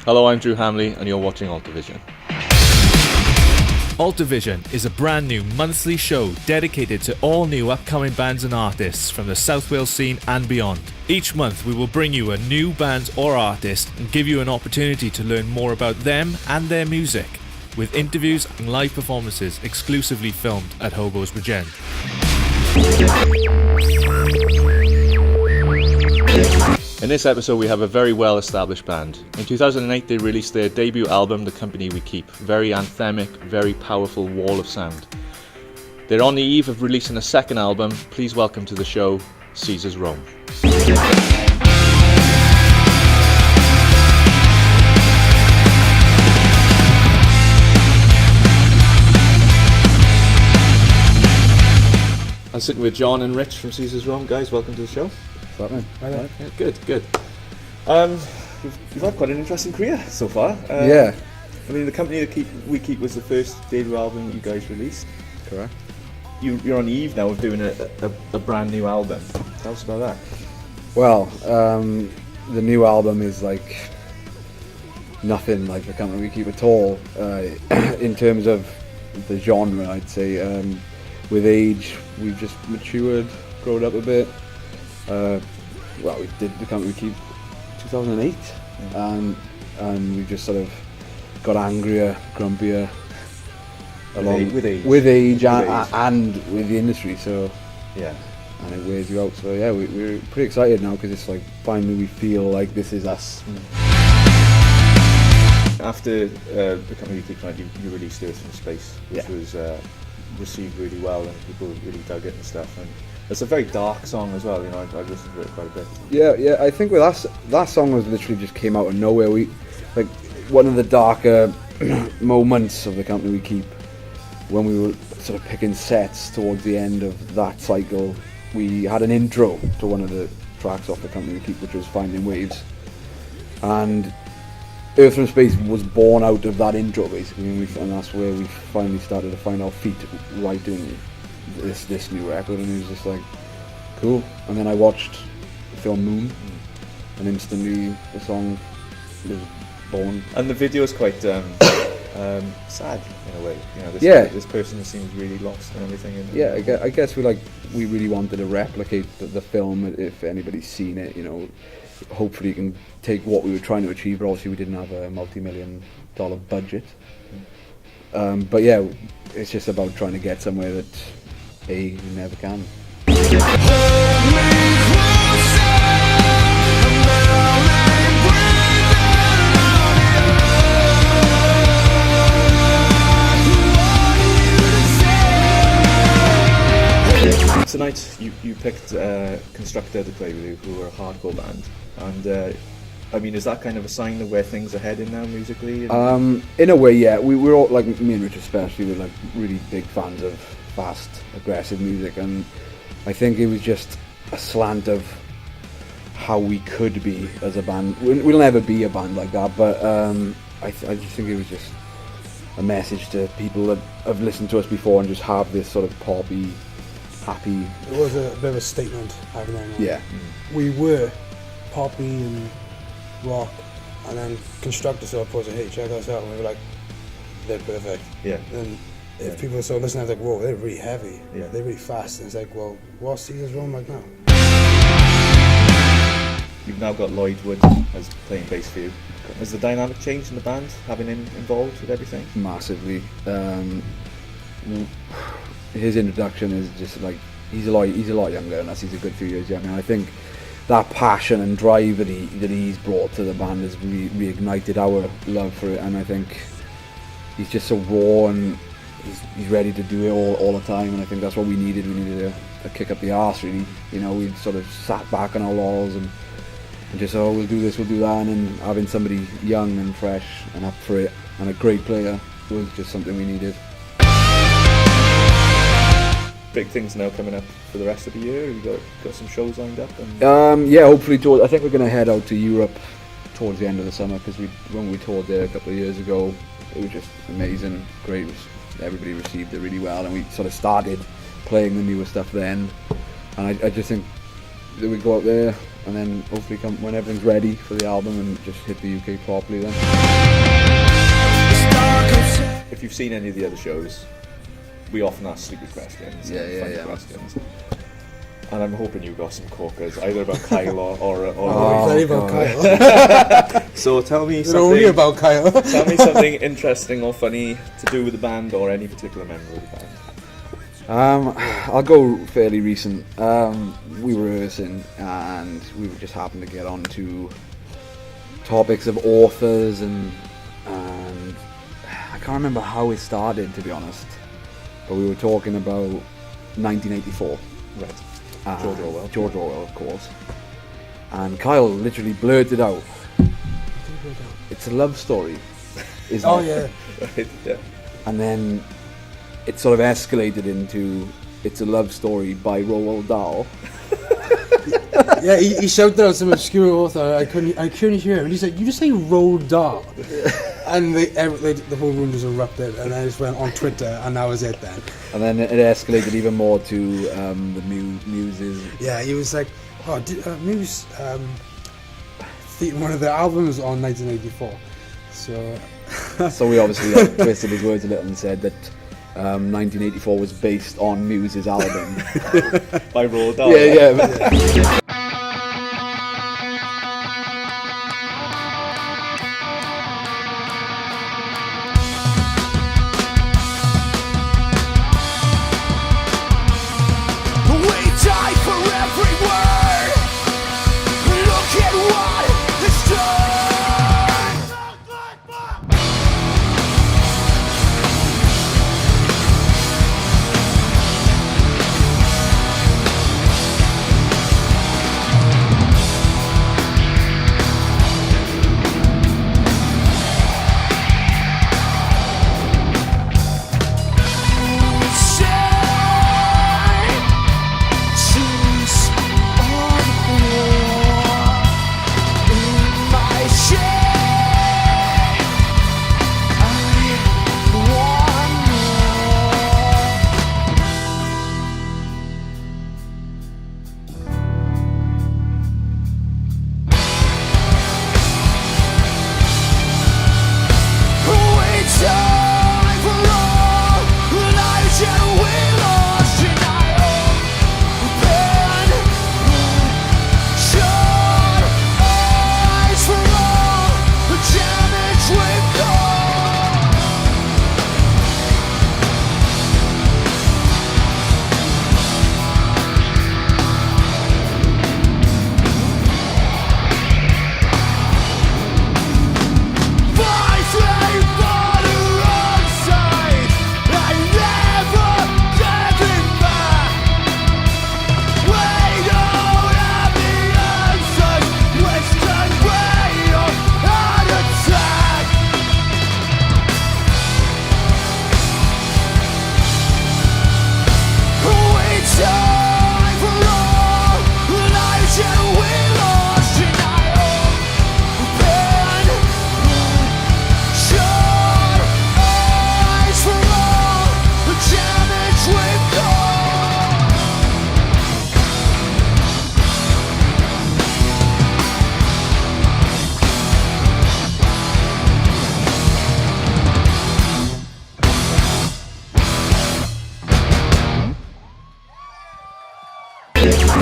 Hello, I'm Drew Hamley and you're watching Altervision. Altervision is a brand new monthly show dedicated to all new upcoming bands and artists from the South Wales scene and beyond. Each month we will bring you a new band or artist and give you an opportunity to learn more about them and their music, with interviews and live performances exclusively filmed at Hobos Bridgend. In this episode we have a very well established band. In 2008 they released their debut album, The Company We Keep. Very anthemic, very powerful wall of sound. They're on the eve of releasing a second album. Please welcome to the show, Caesar's Rome. I'm sitting with John and Rich from Caesar's Rome. Guys, welcome to the show. What's up, man? Right. Yeah, good. You've had quite an interesting career so far. Yeah. I mean, The Company We Keep was the first debut album that you guys released. Correct. You're on the eve now of doing a brand new album. Tell us about that. Well, the new album is like nothing like The Company We Keep at all in terms of the genre, I'd say. With age, we've just matured, grown up a bit. Well, we did The Company We Keep 2008, and we just sort of got angrier, grumpier along with age and with the industry. So yeah, and it wears you out. So yeah, we're pretty excited now because it's like finally we feel like this is us. After The Company We Keep, you released Earth from Space, which was received really well and people really dug it and stuff. And it's a very dark song as well, you know. I listened to it quite a bit. Yeah. I think with us, that song was literally just came out of nowhere. We like one of the darker moments of The Company We Keep when we were sort of picking sets towards the end of that cycle. We had an intro to one of the tracks off The Company We Keep, which was Finding Waves, and Earth from Space was born out of that intro basically, and that's where we finally started to find our feet writing this new record, and it was just like cool. And then I watched the film Moon, and instantly the song was born. And the video is quite sad in a way, you know. This person seems really lost and everything. I guess we really wanted to replicate the film. If anybody's seen it, you know, hopefully you can take what we were trying to achieve, but obviously we didn't have a multi-million-dollar budget. But yeah, it's just about trying to get somewhere that you never can. Tonight you picked Constructor to play with you, who are a hardcore band, and I mean, is that kind of a sign of where things are heading now musically? In a way, yeah. We're all, like me and Rich especially, we're like really big fans of fast, aggressive music, and I think it was just a slant of how we could be as a band. We'll never be a band like that, but I just think it was just a message to people that have listened to us before and just have this sort of poppy, happy. It was a bit of a statement having that. Yeah. We were poppy and rock, and then Constructor saw us and hey, check us out, and we were like, they're perfect. Yeah. And if people saw listening, I was like, whoa, they're really heavy. Yeah. They're really fast. And it's like, well, what's Caesar's Rome like now? You've now got Lloyd Wood as playing bass for you. Has the dynamic changed in the band, having him involved with everything? Massively. His introduction is just like he's a lot younger than us. He's a good few years younger. And I think that passion and drive that he's brought to the band has reignited our love for it. And I think he's just so raw and he's ready to do it all the time. And I think that's what we needed. We needed a kick up the arse, really. You know, we sort of sat back on our laurels and just we'll do this, we'll do that, and then having somebody young and fresh and up for it and a great player was just something we needed. Big things now coming up for the rest of the year. Have you got some shows lined up? Yeah, hopefully. I think we're going to head out to Europe towards the end of the summer, because when we toured there a couple of years ago, it was just amazing, great. Everybody received it really well, and we sort of started playing the newer stuff then. And I just think that we go out there and then hopefully come when everything's ready for the album and just hit the UK properly then. If you've seen any of the other shows, we often ask stupid questions, funny questions. And I'm hoping you got some corkers, either about Kyle or Very about Kyle. So tell me They're only something. about Kyle. Tell me something interesting or funny to do with the band, or any particular memory of the band. I'll go fairly recent. We were rehearsing and we just happened to get onto topics of authors and I can't remember how it started, to be honest. But we were talking about 1984. Right. George Orwell. George Orwell, of course. And Kyle literally blurted out, "It's a love story, isn't it?" Oh yeah. Right. Yeah. And then it sort of escalated into, "It's a love story by Roald Dahl." Yeah, he shouted out some obscure author. I couldn't hear him. And he's like, "You just say Roald Dahl," and the whole room just erupted. And I just went on Twitter, and that was it then. And then it escalated even more to the muses. Yeah, he was like, "Oh, Muse, one of the albums on 1984." So. So we obviously twisted his words a little and said that 1984 was based on Muse's album. By Roald Dahl. Yeah.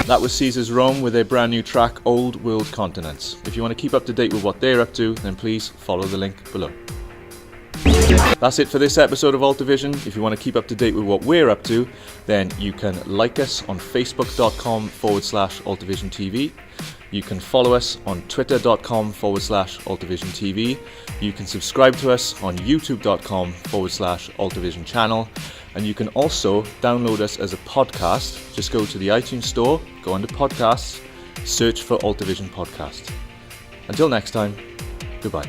That was Caesar's Rome with their brand new track, Old World Continents. If you want to keep up to date with what they're up to, then please follow the link below. That's it for this episode of Altervision. If you want to keep up to date with what we're up to, then you can like us on facebook.com/Altervision TV. You can follow us on twitter.com/Altervision TV. You can subscribe to us on youtube.com/Altervision channel. And you can also download us as a podcast. Just go to the iTunes store, go under podcasts, search for Altervision Podcast. Until next time, goodbye.